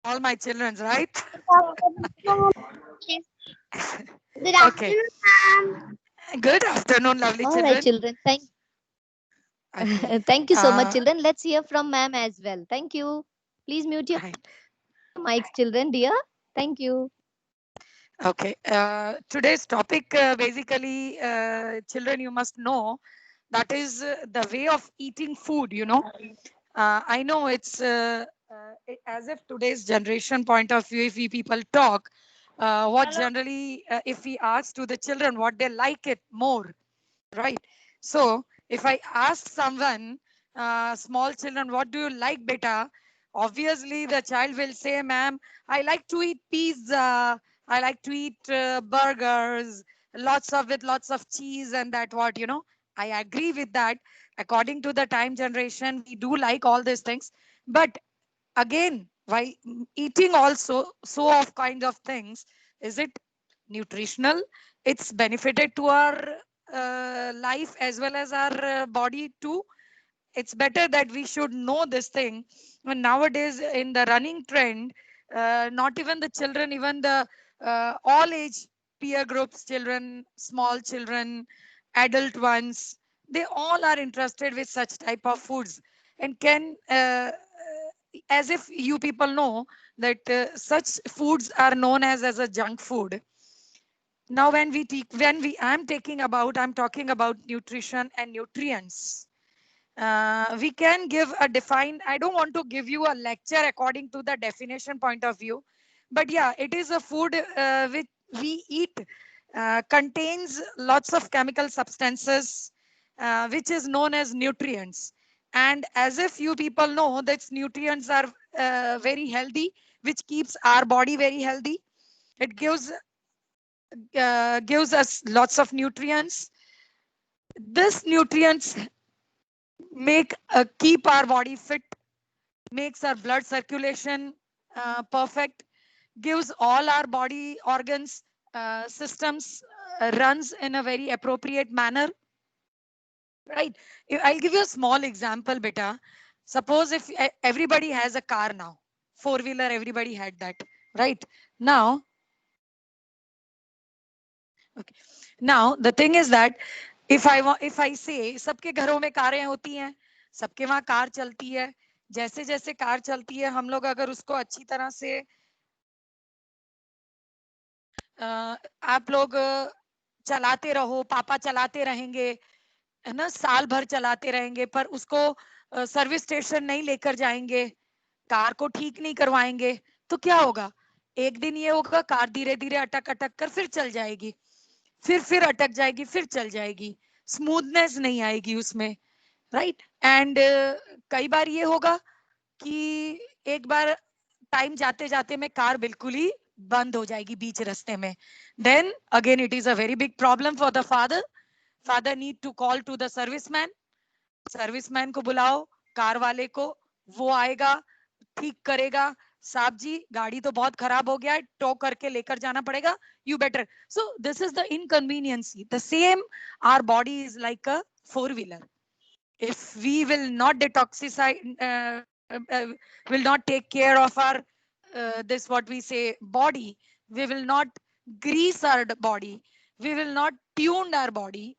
all my children, right? Good Okay. afternoon, ma'am. Good afternoon, lovely All right, children. children. Okay. Thank you so much, Uh, children. Let's hear from ma'am as well. Thank you. Please mute your right. mics, children, dear. Thank you. Okay. Today's topic, basically, children, you must know that is the way of eating food. I know it's as if today's generation point of view, if we people talk, what generally, if we ask to the children what they like it more, right? So if I ask someone, small children, what do you like, beta? Obviously, the child will say, ma'am, I like to eat pizza. I like to eat burgers, with lots of cheese and that what. I agree with that. According to the time generation, we do like all these things. But again, while eating also so of kind of things, is it nutritional? It's benefited to our life as well as our body too. It's better that we should know this thing. And nowadays in the running trend, not even the children, even the all age peer groups, children, small children, adult ones, they all are interested with such type of foods. And can as if you people know that such foods are known as a junk food. Now when we I'm talking about nutrition and nutrients. We can give a defined, I don't want to give you a lecture according to the definition point of view, but yeah, it is a food which we eat, contains lots of chemical substances, which is known as nutrients. And as if you people know that nutrients are very healthy, which keeps our body very healthy. It gives us lots of nutrients. This nutrients make keep our body fit, makes our blood circulation perfect, gives all our body organs, systems runs in a very appropriate manner, right? I'll give you a small example, beta. Suppose if everybody has a car now, four wheeler, everybody had that, right? Now, okay. Now the thing is that if I say सबके घरों में कारें होती हैं, सबके वहां car चलती है, जैसे जैसे कार चलती है हम लोग अगर उसको अच्छी तरह से आप लोग चलाते रहो, पापा चलाते रहेंगे, है ना, साल भर चलाते रहेंगे, पर उसको सर्विस स्टेशन नहीं लेकर जाएंगे, कार को ठीक नहीं करवाएंगे, तो क्या होगा? एक दिन ये होगा, कार धीरे धीरे अटक अटक कर फिर चल जाएगी, फिर अटक जाएगी, फिर चल जाएगी, स्मूथनेस नहीं आएगी उसमें, राइट? एंड कई बार ये होगा कि एक बार टाइम जाते जाते में कार बिल्कुल ही बंद हो जाएगी बीच रास्ते में, then again it is a very big problem for the father. Father need to call to the serviceman को बुलाओ, कार वाले को, वो आएगा, ठीक करेगा. साहब जी, गाड़ी तो बहुत खराब हो गया है, टो करके लेकर जाना पड़ेगा, you better. So this is the inconveniency. The same our body is like a four wheeler. If we will not detoxify, will not take care of our this what we say body, we will not grease our body, we will not tune our body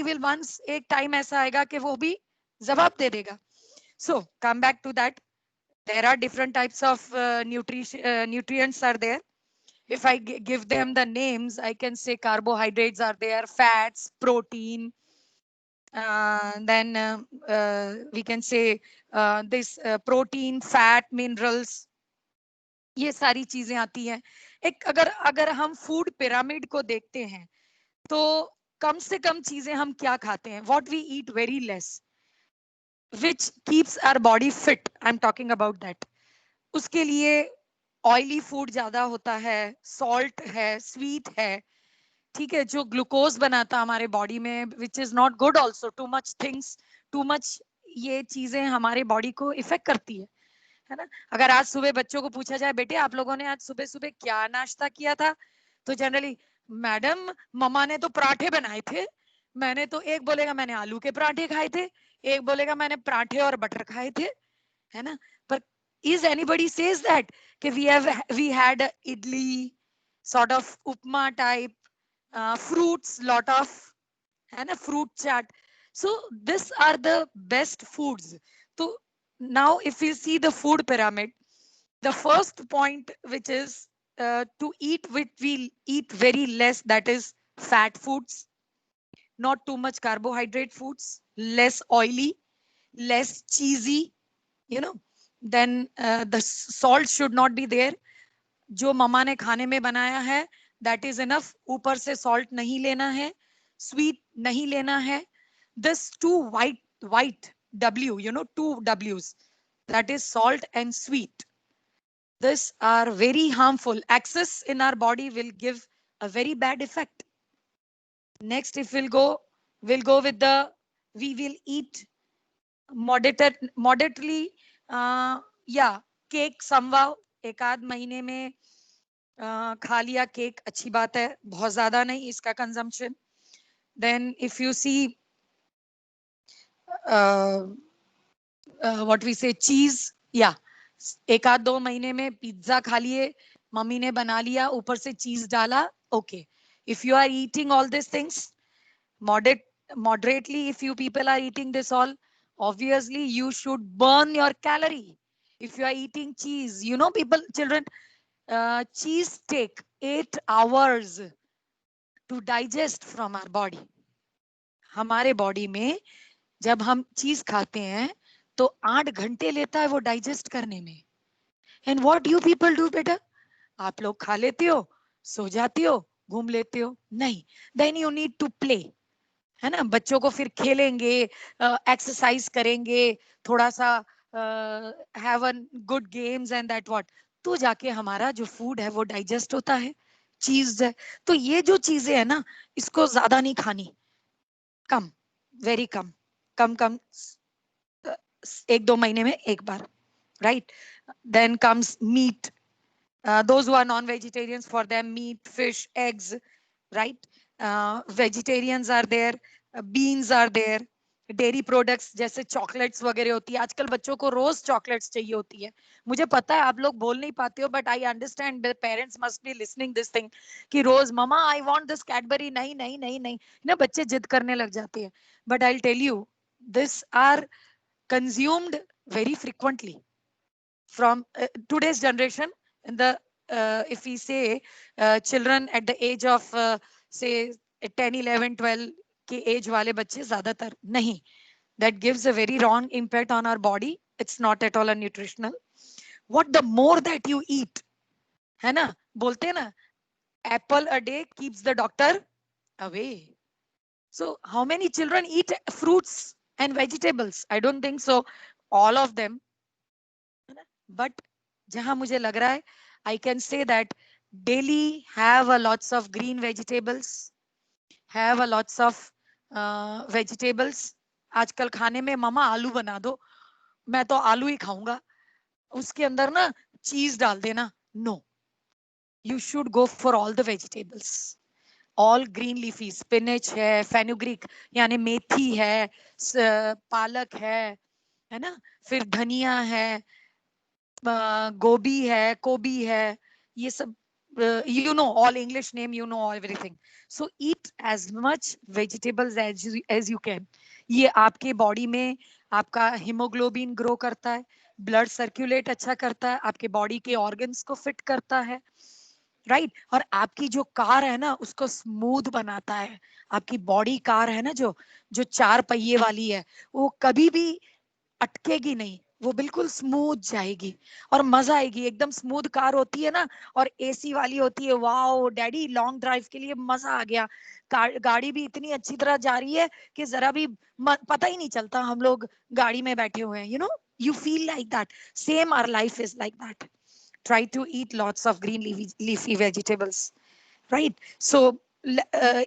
will once एक time ऐसा आएगा कि वो भी जवाब दे देगा. So come back to that. There are different types of nutrients are there. If I give them the names, I can say carbohydrates are there, fats, protein, then we can say this protein, fat, minerals, ये सारी चीजें आती हैं. एक अगर अगर हम food pyramid को देखते हैं, तो कम से कम चीजें हम क्या खाते हैं, what we eat very less, which keeps our body fit, I'm talking about that. उसके लिए ऑयली फूड ज्यादा होता है, सॉल्ट है, स्वीट है, ठीक है, जो ग्लूकोज बनाता हमारे बॉडी में, which is not good also. Too much things, too much ये चीजें हमारे बॉडी को इफेक्ट करती है ना. अगर आज सुबह बच्चों को पूछा जाए, बेटे आप लोगों ने आज सुबह सुबह क्या नाश्ता किया था, तो जनरली, मैडम मम्मा ने तो पराठे बनाए थे. मैंने तो, एक बोलेगा मैंने आलू के पराठे खाए थे, एक बोलेगा मैंने पराठे और बटर खाए थे, है ना. पर Is anybody says that we had a idli, sort of upma type, fruits, lot of, and a fruit chaat. So these are the best foods. So now if you see the food pyramid, the first point, which is to eat, which we eat very less, that is fat foods, not too much carbohydrate foods, less oily, less cheesy, you know. Then the salt should not be there. जो मम्मा ने खाने में बनाया है, that is enough. ऊपर से salt नहीं लेना है, sweet नहीं लेना है. This two white W, you know, two W's, that is salt and sweet. These are very harmful. Excess in our body will give a very bad effect. Next, if we'll go with the, we will eat moderately. Yeah, cake समवाव एक आध महीने में खा लिया cake, अच्छी बात है, बहुत ज्यादा नहीं इसका consumption. Then if you see what we say cheese, yeah, एक आध 2 महीने में पिज्जा खा लिए, मम्मी ने बना लिया, ऊपर से चीज डाला, okay. If you are eating all these things moderately, if you people are eating this all, obviously you should burn your calorie. If you are eating cheese, you know, people, children, cheese take 8 hours to digest from our body. हमारे body में जब हम चीज खाते हैं तो 8 घंटे लेता है वो डाइजेस्ट करने में. And what you people do बेटा, आप लोग खा लेते हो, सो जाते हो, घूम लेते हो. नहीं, then you need to play, है ना. बच्चों को फिर खेलेंगे, एक्सरसाइज करेंगे, थोड़ा सा have a good games and that what, तो जाके हमारा जो फूड है वो डाइजेस्ट होता है. चीज है, तो ये जो चीजें है ना, इसको ज्यादा नहीं खानी, कम, वेरी कम, कम 1-2 महीने में एक बार, right? Then comes meat. Those who are non-vegetarians, for them meat, fish, eggs, right? Vegetarians are there, beans are there, dairy products जैसे चॉकलेट्स वगैरह होती है. आजकल बच्चों को रोज चॉकलेट्स चाहिए होती है. मुझे पता है आप लोग बोल नहीं पाते हो, but I understand the parents must be listening this thing कि रोज ममा आई वांट दिस कैडबरी, नहीं नहीं नहीं नहीं ना, बच्चे जिद करने लग जाते हैं. But I tell you, this are consumed very frequently from today's generation. In the if we say children at the age of say 10 11 12 के एज वाले बच्चे ज्यादातर नहीं, that gives a very wrong impact on our body. It's not at all a nutritional. What the more that you eat, है ना, बोलते हैं ना, apple a day keeps the doctor away. So how many children eat fruits and vegetables? I don't think so all of them, but जहां मुझे लग रहा है, I can say that daily have a lots of green vegetables, have a lots of vegetables. आजकल खाने में मामा आलू बना दो, मैं तो आलू ही खाऊंगा, उसके अंदर ना चीज डाल देना. No, you should go for all the vegetables, all green leafy. Spinach है, फेनुग्रीक यानी मेथी है, पालक है ना, फिर धनिया है, गोभी है, कोबी है, ये सब, you know all English name, you know everything. So eat as much vegetables as you can. ये आपके बॉडी में आपका हीमोग्लोबिन ग्रो करता है, ब्लड सर्कुलेट अच्छा करता है, आपके बॉडी के ऑर्गन्स को फिट करता है, राइट. और आपकी जो कार है ना उसको स्मूथ बनाता है. आपकी बॉडी कार है ना, जो 4 पहिए वाली है, वो कभी भी अटकेगी नहीं, वो बिल्कुल स्मूथ जाएगी और मजा आएगी. एकदम स्मूथ कार होती है ना, और एसी वाली होती है, वाओ डैडी लॉन्ग ड्राइव के लिए मजा आ गया. गाड़ी भी इतनी अच्छी तरह जा रही है कि जरा भी पता ही नहीं चलता हम लोग गाड़ी में बैठे हुए हैं. You know, you feel like that. Same, our life is like that. Try to eat lots of green leafy vegetables, right? So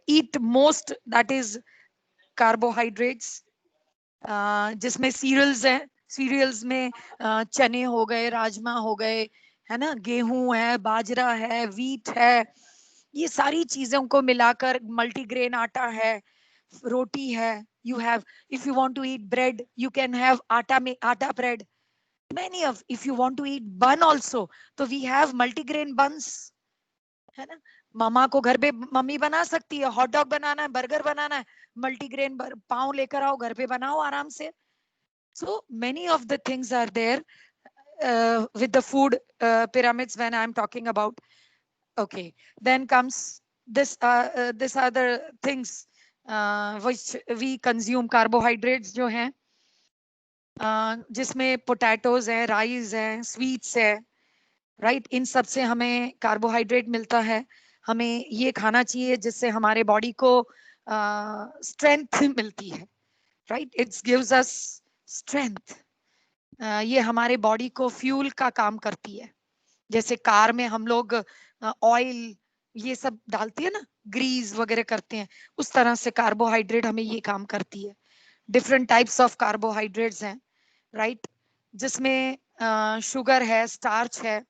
eat most, that is carbohydrates, जिसमें सीरियल्स है. सीरियल्स में चने हो गए, राजमा हो गए, है ना, गेहूं है, बाजरा है, वीट है, ये सारी चीजों को मिलाकर मल्टीग्रेन आटा है, रोटी है. You have, if you want to eat bread, you can have आटा bread, many of, if you want to eat bun also, तो we have multigrain buns, है ना. मामा को घर पे मम्मी बना सकती है, हॉट डॉग बनाना है, बर्गर बनाना है, मल्टीग्रेन पाव लेकर आओ, घर पे बनाओ आराम से. So many of the things are there with the food pyramids when I'm talking about. Okay, then comes this this are the things which we consume. Carbohydrates जो हैं, जिसमें पोटैटोज है, राइस है, स्वीट्स है, राइट. इन सब से हमें carbohydrate मिलता है. हमें ये खाना चाहिए जिससे हमारे बॉडी को स्ट्रेंथ मिलती है, right. It's gives us strength. ये हमारे बॉडी को फ्यूल का काम करती है. जैसे कार में हम लोग ऑयल ये सब डालती है ना, ग्रीस वगैरह करते हैं, उस तरह से कार्बोहाइड्रेट हमें ये काम करती है. डिफरेंट टाइप्स ऑफ कार्बोहाइड्रेट्स हैं, राइट, जिसमें शुगर है, स्टार्च है.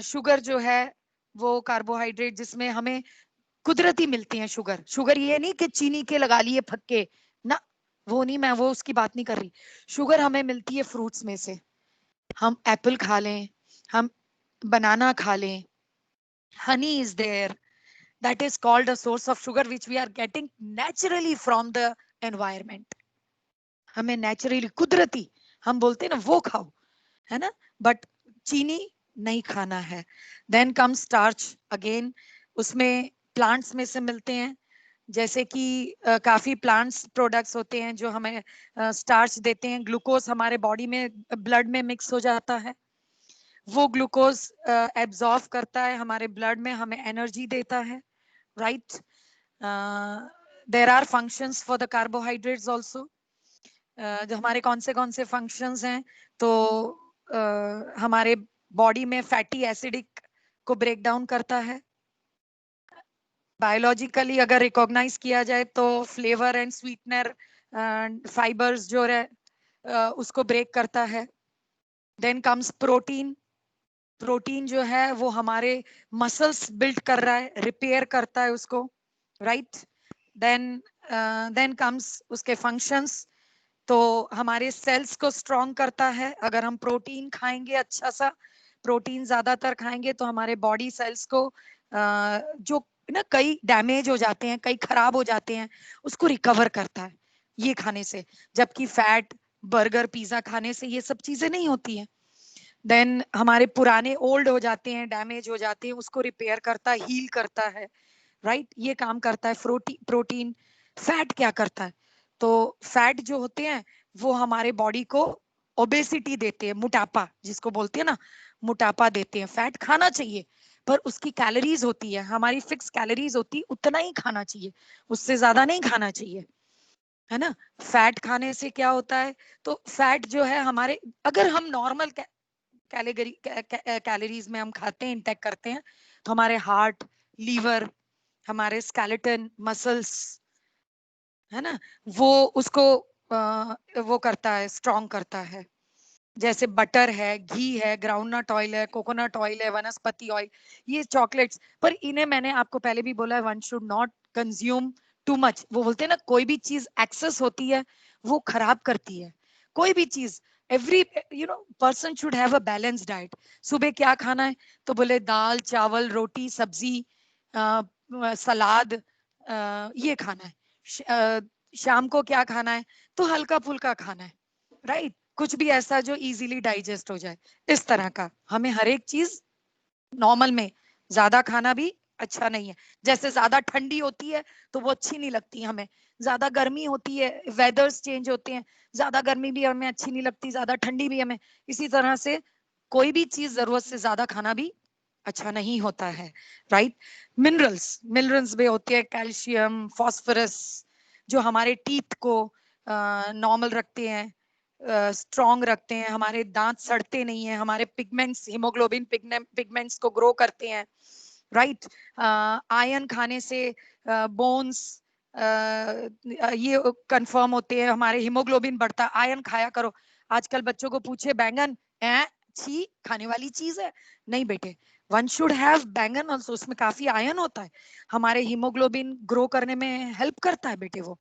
शुगर जो है वो कार्बोहाइड्रेट जिसमें हमें कुदरती मिलती है. शुगर, शुगर ये नहीं कि चीनी के लगा लिए फक्के ना, वो नहीं, मैं वो उसकी बात नहीं कर रही. शुगर हमें मिलती है फ्रूट्स में से. हम एप्पल खा लें, हम बनाना खा लें, honey is there, that is called a source of sugar which we are getting naturally from the environment. हमें नेचुरली, कुदरती, हम बोलते हैं ना वो खाओ, है ना, बट चीनी नहीं खाना है. देन कम स्टार्च अगेन, उसमें प्लांट्स में से मिलते हैं. जैसे कि काफी प्लांट्स प्रोडक्ट्स होते हैं जो हमें स्टार्च देते हैं. ग्लूकोज हमारे बॉडी में, ब्लड में मिक्स हो जाता है, वो ग्लूकोज एब्जॉर्ब करता है हमारे ब्लड में, हमें एनर्जी देता है, right. There are functions for the carbohydrates also. जो हमारे कौन से फंक्शंस हैं, तो हमारे बॉडी में फैटी एसिडिक को ब्रेक डाउन करता है. बायोलॉजिकली अगर रिकॉग्नाइज किया जाए तो फ्लेवर एंड स्वीटनर फाइबर्स जो है उसको ब्रेक करता है. Then comes protein. प्रोटीन जो है वो हमारे मसल्स बिल्ड कर रहा है, रिपेयर करता है उसको, राइट. देन कम्स उसके फंक्शंस. तो हमारे सेल्स को स्ट्रॉन्ग करता है. अगर हम प्रोटीन खाएंगे, अच्छा सा प्रोटीन ज्यादातर खाएंगे, तो हमारे बॉडी सेल्स को जो ना कई डैमेज हो जाते हैं, कई खराब हो जाते हैं, उसको रिकवर करता है ये खाने से. जबकि फैट, बर्गर, पिज्जा खाने से ये सब चीजें नहीं होती हैं. देन हमारे पुराने ओल्ड हो जाते हैं, डैमेज हो जाते हैं, उसको रिपेयर करता है, हील करता है, राइट. ये काम करता है प्रोटीन. फैट क्या करता है, तो फैट जो होते हैं वो हमारे बॉडी को ओबेसिटी देते हैं, मोटापा जिसको बोलते हैं ना, मोटापा देते हैं. फैट खाना चाहिए पर उसकी कैलोरीज होती है, हमारी फिक्स कैलोरीज होती है, उतना ही खाना चाहिए, उससे ज्यादा नहीं खाना चाहिए, है ना. फैट खाने से क्या होता है, तो फैट जो है हमारे, अगर हम नॉर्मल कैलोरीज में हम खाते हैं, इंटेक करते हैं, तो हमारे हार्ट, लीवर, हमारे स्केलेटन, मसल्स, है ना, वो उसको वो करता है, स्ट्रॉन्ग करता है. जैसे बटर है, घी है, ग्राउंडनट ऑयल है, कोकोनट ऑयल है, वनस्पति ऑयल, ये चॉकलेट्स. पर इन्हें मैंने आपको पहले भी बोला है, one should not consume too much. वो बोलते हैं ना, कोई भी चीज एक्सेस होती है वो खराब करती है. कोई भी चीज, every person should have a balance diet. सुबह क्या खाना है, तो बोले दाल, चावल, रोटी, सब्जी, सलाद, ये खाना है. शाम को क्या खाना है, तो हल्का फुल्का खाना है, राइट. कुछ भी ऐसा जो इजीली डाइजेस्ट हो जाए, इस तरह का. हमें हर एक चीज नॉर्मल में, ज्यादा खाना भी अच्छा नहीं है. जैसे ज्यादा ठंडी होती है तो वो अच्छी नहीं लगती हमें, ज्यादा गर्मी होती है, वेदर्स चेंज होते हैं, ज्यादा गर्मी भी हमें अच्छी नहीं लगती, ज्यादा ठंडी भी हमें. इसी तरह से कोई भी चीज जरूरत से ज्यादा खाना भी अच्छा नहीं होता है, राइट. मिनरल्स, मिनरल्स भी होते हैं, कैल्शियम, फास्फोरस, जो हमारे टीथ को नॉर्मल रखते हैं, स्ट्रॉन्ग रखते हैं, हमारे दांत सड़ते नहीं है, हमारे पिगमेंट्स, हीमोग्लोबिन पिगमेंट्स को ग्रो करते हैं, राइट. आयरन खाने से बोन्स ये कंफर्म होते हैं, हमारे हीमोग्लोबिन बढ़ता है. आयरन खाया करो. आजकल बच्चों को पूछे बैंगन, छी खाने वाली चीज है, नहीं बेटे, वन शुड हैव बैंगन ऑल्सो, उसमें काफी आयरन होता है, हमारे हीमोग्लोबिन ग्रो करने में हेल्प करता है बेटे वो.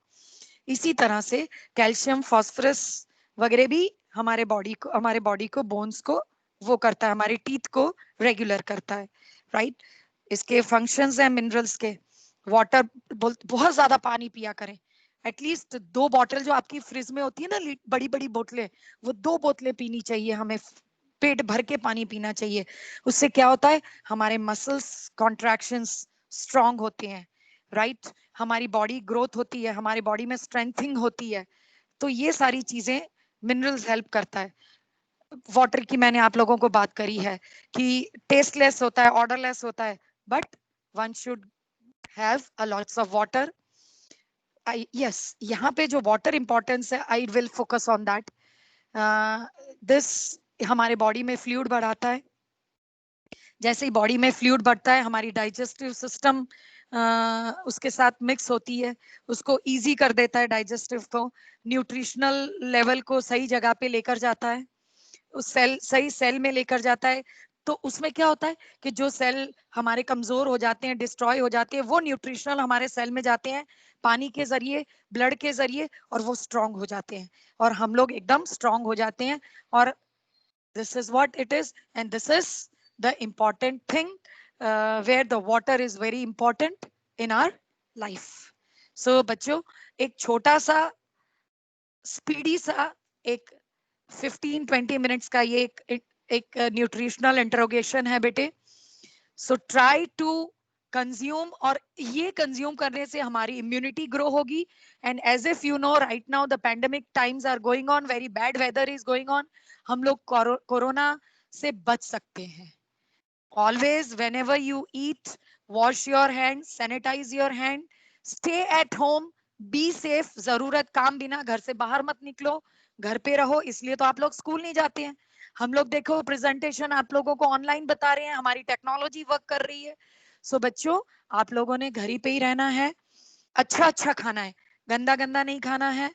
इसी तरह से कैल्शियम, फास्फोरस, वगैरह भी हमारे बॉडी को बोन्स को वो करता है, हमारे टीथ को रेगुलर करता है, राइट। इसके फंक्शंस हैं मिनरल्स के। वाटर, बहुत ज्यादा पानी पिया करें। एटलीस्ट 2 बॉटल जो आपकी फ्रिज में होती है ना, बड़ी बड़ी बोतलें, वो 2 बोतलें पीनी चाहिए हमें। पेट भर के पानी पीना चाहिए। उससे क्या होता है, हमारे मसल्स कॉन्ट्रैक्शंस स्ट्रांग होते हैं, राइट। हमारी बॉडी ग्रोथ होती है, हमारी बॉडी में स्ट्रेंथनिंग होती है। तो ये सारी चीजें मिनरल्स हेल्प करता है। वाटर की मैंने आप लोगों को बात करी है कि टेस्टलेस होता है, ऑर्डरलेस होता है, but one should have a lots of water. Yes, यहाँ पे जो वाटर इंपॉर्टेंस है, I will focus on that. This हमारे बॉडी में फ्लूइड बढ़ाता है। जैसे ही बॉडी में फ्लूइड बढ़ता है, हमारी डाइजेस्टिव सिस्टम उसके साथ मिक्स होती है, उसको इजी कर देता है डाइजेस्टिव को, न्यूट्रिशनल लेवल को सही जगह पे लेकर जाता है, उस सही सेल में लेकर जाता है। तो उसमें क्या होता है कि जो सेल हमारे कमजोर हो जाते हैं, डिस्ट्रॉय हो जाते हैं, वो न्यूट्रिशनल हमारे सेल में जाते हैं पानी के जरिए, ब्लड के जरिए, और वो स्ट्रांग हो जाते हैं, और हम लोग एकदम स्ट्रांग हो जाते हैं। और this is what it is, and this is the important thing, where the water is very important in our life. So बच्चों, एक छोटा सा स्पीडी सा एक 15-20 मिनट्स का ये एक न्यूट्रिशनल इंटरोगेशन है बेटे। सो ट्राई टू कंज्यूम, और ये कंज्यूम करने से हमारी इम्यूनिटी ग्रो होगी। And as if you know, right now the pandemic times are going on, very bad weather is going on. हम लोग कोरोना से बच सकते हैं। Always whenever you eat, wash your hands, sanitize your hand, stay at home, be safe। जरूरत काम बिना घर से बाहर मत निकलो, घर पे रहो। इसलिए तो आप लोग स्कूल नहीं जाते हैं। हम लोग देखो प्रेजेंटेशन आप लोगों को ऑनलाइन बता रहे हैं, हमारी टेक्नोलॉजी वर्क कर रही है। सो बच्चों, आप लोगों ने घर ही पे ही रहना है, अच्छा अच्छा खाना है, गंदा गंदा नहीं खाना है,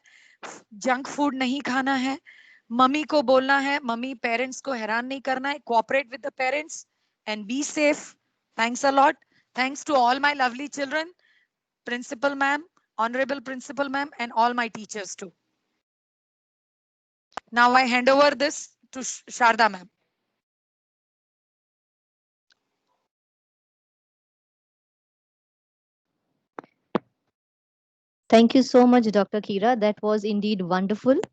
जंक फूड नहीं खाना है। मम्मी को बोलना है, मम्मी पेरेंट्स को हैरान नहीं करना है, cooperate with the parents and be safe. Thanks a lot. Thanks to all my lovely children, Principal Ma'am, Honorable Principal Ma'am, and all my teachers too. Now I hand over this to Sharda Ma'am. Thank you so much, Dr. Kira. That was indeed wonderful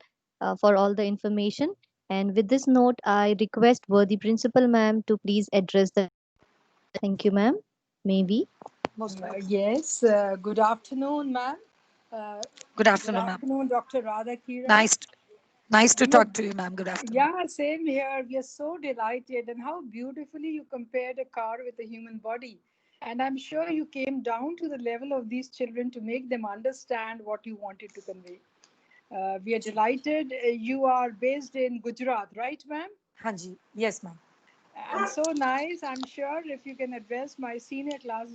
for all the information. And with this note, I request worthy Principal Ma'am to please address the. Thank you, ma'am. Maybe. Yes, good afternoon, ma'am. Good afternoon, Good ma'am. afternoon, Dr. Radha Kira. Nice to talk to you, ma'am. Good afternoon. Yeah, same here. We are so delighted, and how beautifully you compared a car with a human body. And I'm sure you came down to the level of these children to make them understand what you wanted to convey. We are delighted. You are based in Gujarat, right, ma'am? Hanji. Yes, ma'am. And so nice. I'm sure if you can address my senior classes